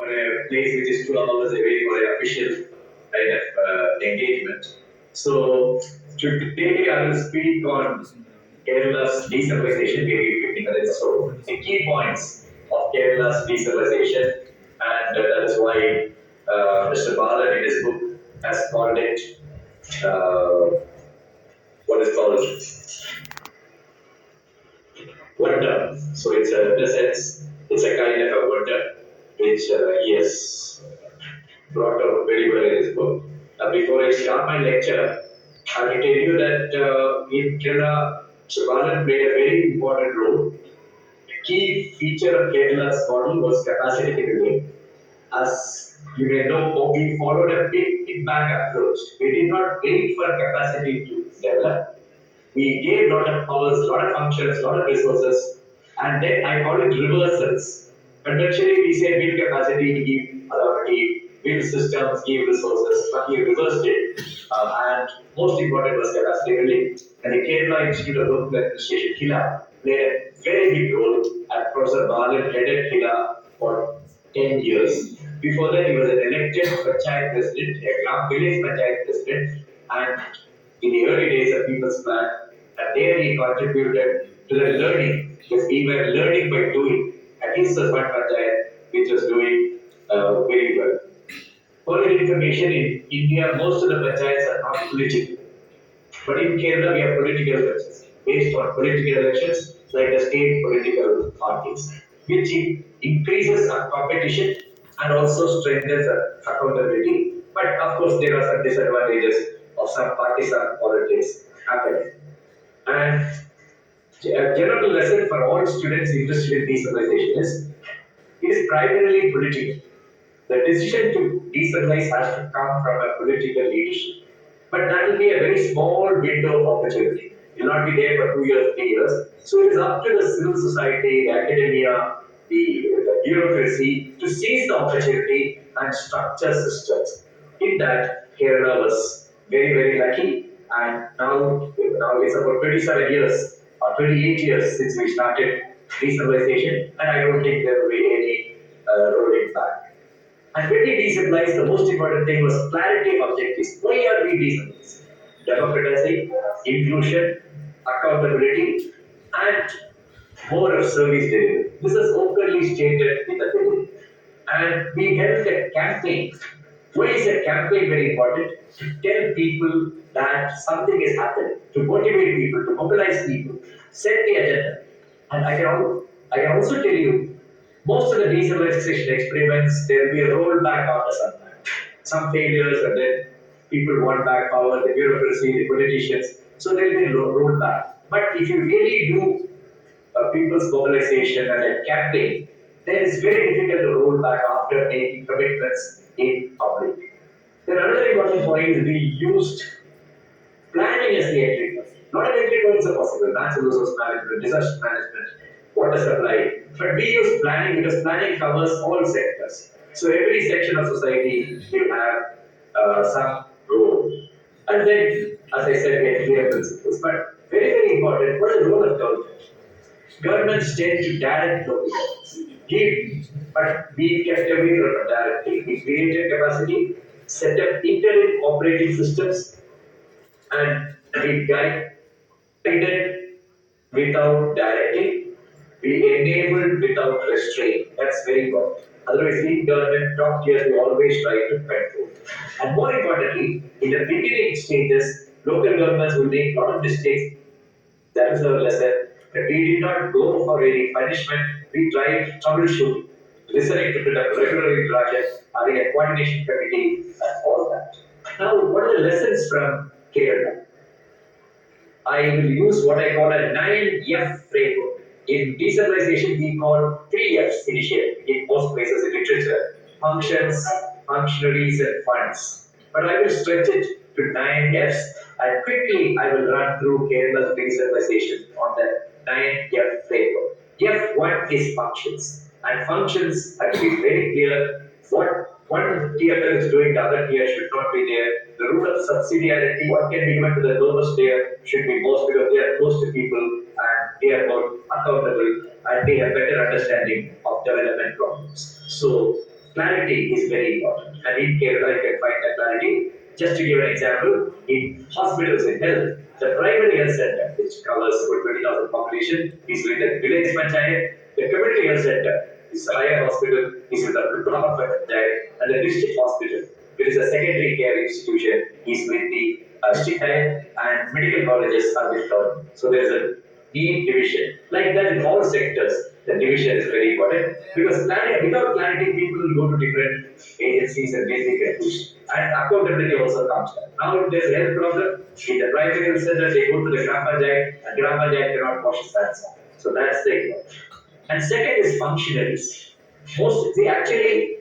or a place which is 2 hours away for an official kind of engagement. So today I will speak on Kerala's decentralization, maybe 15 minutes. So the key points of Kerala's decentralization, and that is why Mr. Balan in his book has called it what is called wonder. So it's a, in a sense, it's a kind of a wonder which he has brought out very well in his book. Before I start my lecture, I will tell you that in Kerala, Shivalan played a very important role. The key feature of Kerala's model was capacity building. As you may know, we followed a big bang approach. We did not wait for capacity to develop. We gave a lot of powers, a lot of functions, a lot of resources, and then I call it reversals. Conventionally, we say build capacity, give authority, build systems, give resources, but we reversed it. And most important was capacity building. And the Kerala Institute of Local Administration, KILA, played a very big role, and Professor Balan headed KILA for 10 years. Before that, he was an elected Panchayat president, a village Panchayat president, and in the early days of People's Plan, and there he contributed to the learning, because we were learning by doing. At least the one Panchayat, which was doing very well. For your information, in India, most of the panchayats are not political. But in Kerala, we have political elections based on political elections, like the state political parties, which increases our competition and also strengthens our accountability. But of course, there are some disadvantages of some partisan politics happening. And a general lesson for all students interested in decentralization is it is primarily political. The decision to decentralize has to come from a political leadership. But that will be a very small window of opportunity. It will not be there for 2 years, 3 years. So it is up to the civil society, the academia, the bureaucracy to seize the opportunity and structure systems. In that, Kerala was very, very lucky. And now it's about 27 years or 28 years since we started decentralization, and I don't think there will be any rolling back. And when we decentralized, the most important thing was clarity of objectives. Why are we decentralized? Democracy, inclusion, accountability, and more of service delivery. This is openly stated in the bill. And we held a campaign. Why is a campaign very important? To tell people that something is happening, to motivate people, to mobilize people, set the agenda. And I can also tell you, most of the decentralization experiments, there will be a rollback after some time. Some failures, and then people want back power, the bureaucracy, the politicians. So there will be a rollback. But if you really do people's mobilization and a campaign, then it's very difficult to roll back after making commitments in public. Then another important point is we used planning as the entry point. Not an entry points are possible, natural resource management, disaster management, water supply. But we use planning because planning covers all sectors. So every section of society will have some role. And then, as I said, we have clear principles. But very, very important, what is the role of government? Governments tend to direct local governments. But we kept away from directly. We created capacity, set up interim operating systems, and we guided without directing. We enabled without restraint. That's very important. Otherwise, we government top tiers we always try to control. And more importantly, in the beginning stages, local governments will make a lot of mistakes. That is our lesson. But we did not go for any punishment. We tried troubleshooting, listening to the regular interaction, having a coordination committee, and all that. Now, what are the lessons from Kerala? I will use what I call a 9F framework. In decentralization, we call 3Fs initially in most places in literature: functions, functionaries, and funds. But I will stretch it to 9Fs, and quickly I will run through Kerala's decentralization on the 9F framework. F1 is functions, and functions have to be very clear what one tier is doing, the other tier should not be there. The rule of subsidiarity, what can be given to the lowest tier should be most because they are close to people and they are more accountable and they have better understanding of development problems. So clarity is very important. And in Kerala, you can find that clarity. Just to give an example, in hospitals in health, the primary health center, which covers about 20,000 population, is with the village panchayat. The community health center is a higher hospital, is with the block panchayat, and the district hospital, which is a secondary care institution, is with the Shikayat, and medical colleges are with government. So there's a neat division. Like that in all sectors, the division is very important because planning, without planning, people will go to different agencies and basic education. And accountability also comes there. Now, if there's a health problem, in the primary health center, they go to the Gram Panchayat, and Gram Panchayat cannot wash his hands. So that's the. And second is functionaries. Most, see, actually,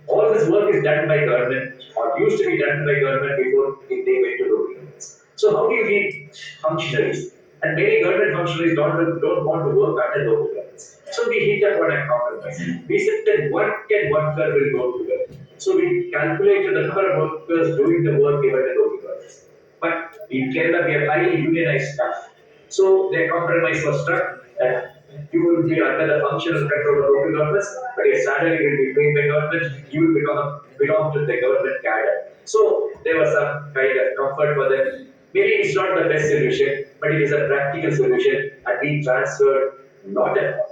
all this work is done by government or used to be done by government before they went to local governments. So how do you get functionaries? And many government functionaries don't want to work under local governments. So we hit upon a compromise. We said that what can worker will go to them. So we calculated the number of workers doing the work given to local governments. But in Kerala we have highly unionized staff. So their compromise was struck that you will be under the functional control of local governments, but your salary will be paid by government, you will belong to the government cadre. So there was some kind of comfort for them. Maybe it's not the best solution, but it is a practical solution, and we transferred not a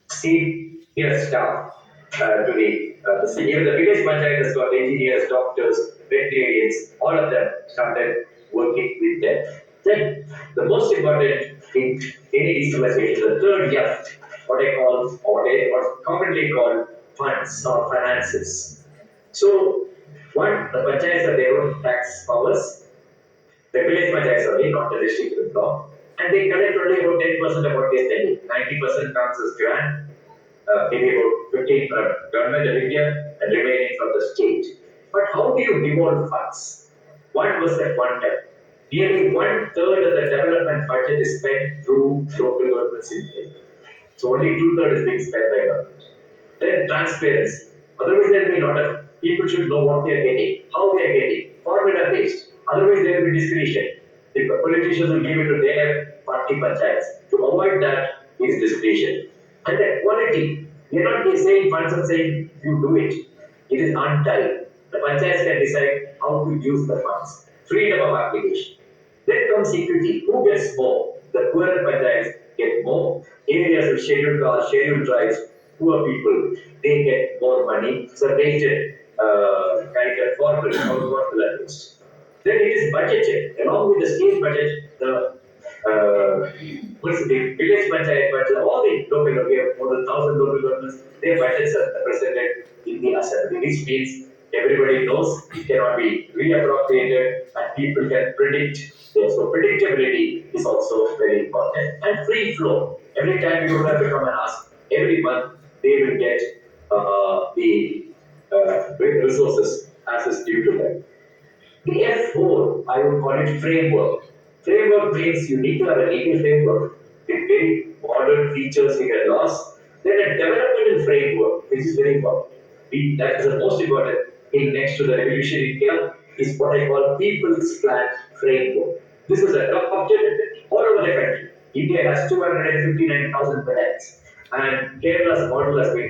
senior staff to the even the village panchayat has got engineers, doctors, veterinarians, all of them started working with them. Then the most important in any decentralization, the third F, what I call or what commonly called funds or finances. So one, the panchayats have their own tax powers. The village panchayats only, not the district law. And they collect only about 10% of what they spend. 90% comes as grant, maybe about 15 from government of India and remaining from the state. But how do you devolve funds? One was at one time. Nearly one third of the development budget is spent through local governments in India. So only two-thirds is being spent by government. Then transparency. Otherwise, there will be a lot of people should know what they are getting, how they are getting, formula based. Otherwise, there will be discrimination. The politicians will give it to their party panchayats. To avoid that is discrimination. And the quality. We are not saying funds and saying you do it. It is untied. The panchayats can decide how to use the funds. Freedom of application. Then comes equity. Who gets more? The poorer panchayats get more. Areas with scheduled tribes, poor people, they get more money. So rated kind of formula based. Then it is budgeted. Along with the state budget, the what's the village panchayat budget, all the local, we have more than 1,000 local governments, their budgets are presented in the assembly, which means everybody knows it cannot be reappropriated and people can predict. So predictability is also very important. And free flow. Every time you have to come and ask, every month they will get the resources as is due to them. The F4, I would call it framework. Framework means you need to have a legal framework with very modern features in your laws. Then a developmental framework, which is very important. That is the most important thing next to the revolution in India is what I call people's plan framework. This is adopted all over the country. India has 259,000 plans, and Kerala's model has been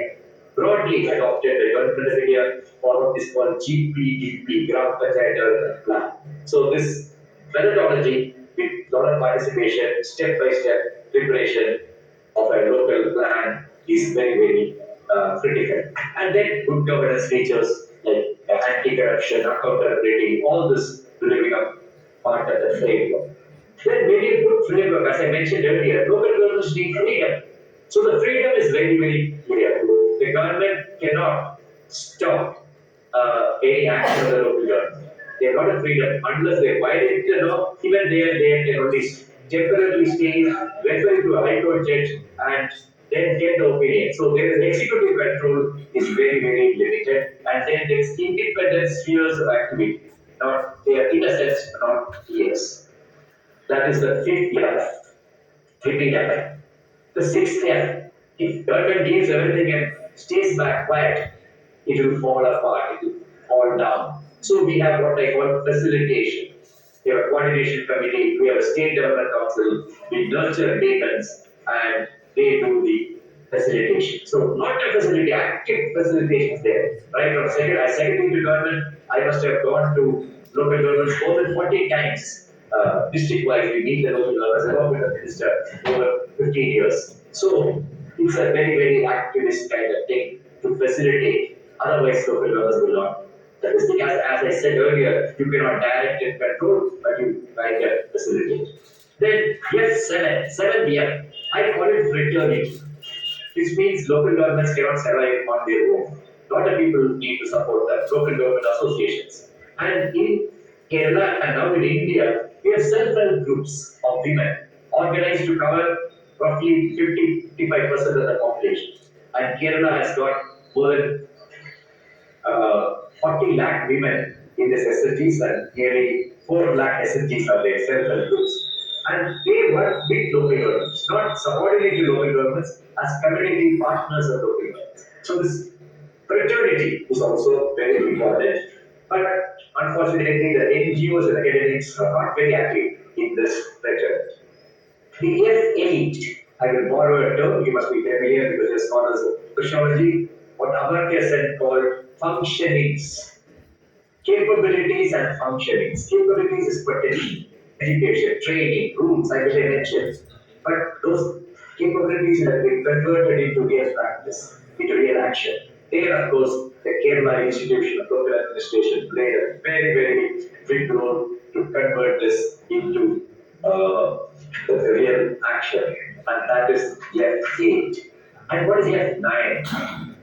broadly adopted by government of India for what is called GPDP, Gram Panchayat Development Plan. So this methodology with a lot of participation, step-by-step preparation of a local plan is very critical. And then good governance features like anti-corruption, accountability, all this will become part of the framework. Then very good framework, as I mentioned earlier, local governments need freedom. So the freedom is very clear. The government cannot stop any action of the local government. They have got a freedom unless they violate the law. Even they can only temporarily stay, refer to a high court judge, and then get the opinion. So there is executive control is very limited, and then there is independent spheres of activity. Not they are in a sense not yes. That is the fifth year. Repeat again. The sixth F, if government gives everything and stays back quiet, it will fall apart, it will fall down. So we have what I call facilitation. We have a coordination committee, we have a state development council, we nurture deacons and they do the facilitation. So not a facility, active facilitation is there. Right from second, I second into government, I must have gone to local governments more than 40 times. District-wise, we meet the local governments along with the minister over 15 years. So it's a very, very activist kind of thing to facilitate. Otherwise, local governments will not. The district, as I said earlier, you cannot direct and control, but you try to facilitate. Then, yes, seventh F, I call it fraternity. This means local governments cannot survive on their own. A lot of people need to support the local government associations. And in Kerala and now in India, we have self-help groups of women organized to cover roughly 50-55% of the population. And Kerala has got more than 40 lakh women in these SSGs and nearly 4 lakh SSGs are there, self-help groups. And they work with local governments, not subordinate to local governments, as community partners of local governments. So this fraternity is also very important. But unfortunately, the NGOs and academics are not very active in this fraternity. The F8, I will borrow a term, you must be familiar because you're scholars of sociology, what Amartya Sen called functionings. Capabilities and functionings. Capabilities is potential, education, training, rules, I which I mentioned. But those capabilities have been converted into real practice, into real action. There, of course, the Kerala institution of local administration played a very, very big role to convert this into the real action. And that is F8. And what is F9?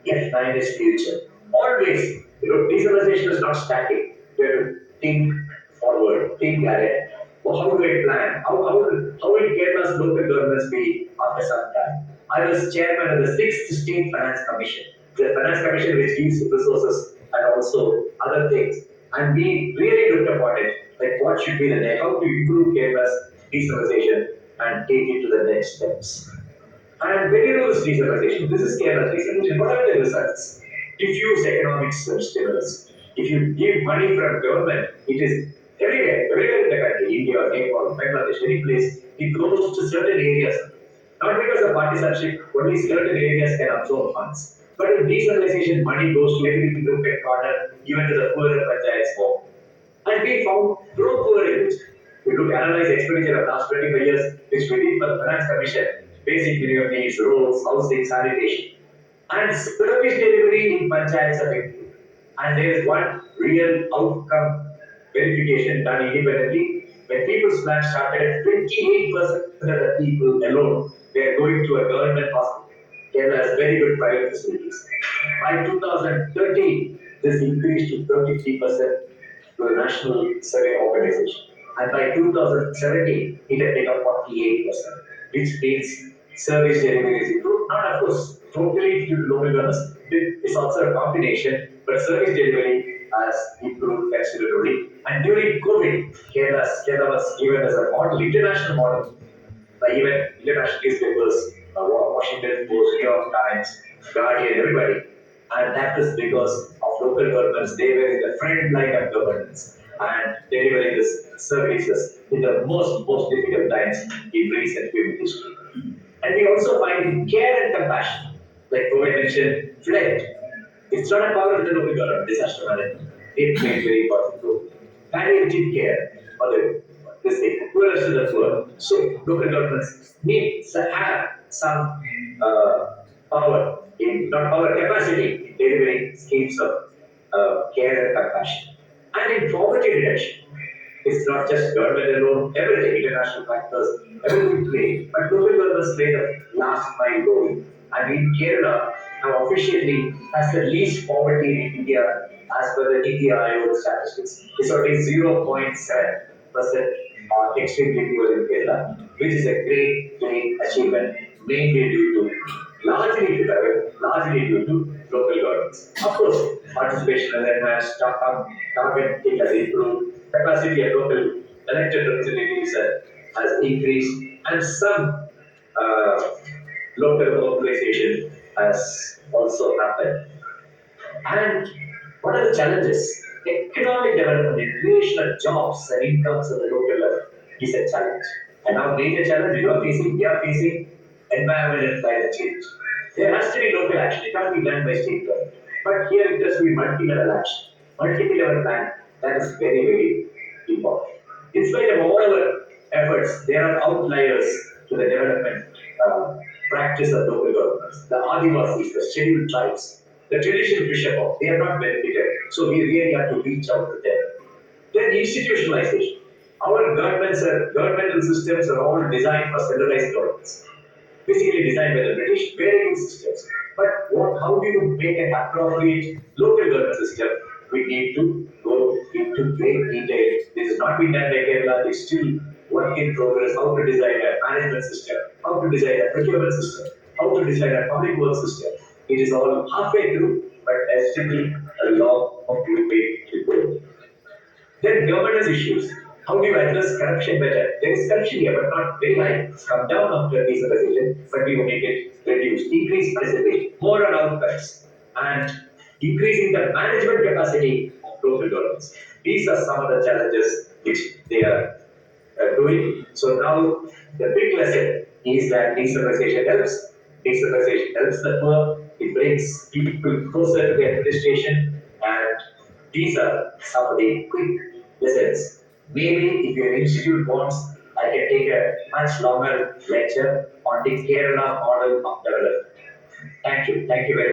F9 is future. Always, decentralization is not static. You have to think forward, think ahead. Well, how do I plan? How will Kerala's local governments be after some time? I was chairman of the 6th State Finance Commission, the Finance Commission which gives resources and also other things. And we really looked upon it, like what should be the next, how to improve Kerala's decentralization and take it to the next steps. And when you do this decentralization, this is Kerala's decentralization. What are the results? Diffuse economic stimulus. If you give money from government, it is everywhere in the country, India, Nepal, Bangladesh, any place, it goes to certain areas. Not because of partisanship, only certain areas can absorb funds. But in decentralization, money goes to every look at corner, even to the poorer panchayats home. And we found no poor in it. We look analyze expenditure of last 25 years, which we did for the Finance Commission, basic minimum needs, roads, housing, sanitation. And service delivery in panchayats have improved. And there is one real outcome verification done independently. When people's plans started, 28% of the people alone were going to a government hospital. Kerala has very good private facilities. By 2013, this increased to 33% to a national survey organization. And by 2017, it had taken 48%, which means service delivery is improved. Not, of course, totally due to local governments. It's also a combination, but service delivery has improved considerably. And during COVID, Kerala was given as a model, international model, by even international newspapers, Washington Post, New York Times, Guardian, everybody. And that is because of local governments. They were in the front line of governance and delivering these services in the most difficult times in recent human history. And we also find care and compassion. Like COVID mentioned, flood. It's not a power of the local government, disaster management. It plays very important role. Palliative care for the this thing, poorest of the poor. So local governments need to have some power in not power capacity in delivering schemes of care and compassion. And in poverty reduction, it's not just government alone, everything, international factors, everything play. But local governments play the last mile role. I mean, Kerala now officially has the least poverty in India as per the Niti Aayog statistics. It's only 0.7% extremely poor in Kerala, which is a great achievement, mainly due to largely due to local governments. Of course, participation has enhanced, targeting has improved, capacity of local elected representatives has increased, and some uh, local mobilization has also happened. And what are the challenges? Economic development and creation of jobs and incomes at the local level is a challenge. And our major challenge we are facing environment and climate change. There has to be local action. It can't be done by state government. But here it has to be multi-level action, multi-level plan. That is very, very important. In spite of all our efforts, there are outliers to the development practice of local governments. The Adivasis, the scheduled tribes, the traditional fisherfolk, they are not benefited. So we really have to reach out to them. Then institutionalization. Our governmental systems are all designed for centralized governance, basically designed by the British, very good systems. But how do you make an appropriate local government system? We need to go into great detail. This is not being done by Kerala, it's still work in progress. How to design a management system, how to design a procurement system, how to design a public works system. It is all halfway through, but still a long way to go. Then governance issues. How do you address corruption better? There is corruption here, but not very high. It's come down after decentralization, but we will make it reduce. Increase participation, more on outcomes, and increasing the management capacity of local governments. These are some of the challenges which they are doing. So now the big lesson is that decentralization helps. Decentralization helps the poor. It brings people closer to the administration, and these are some of the quick lessons. Maybe if your institute wants, I can take a much longer lecture on the Kerala model of development. Thank you. Thank you very much.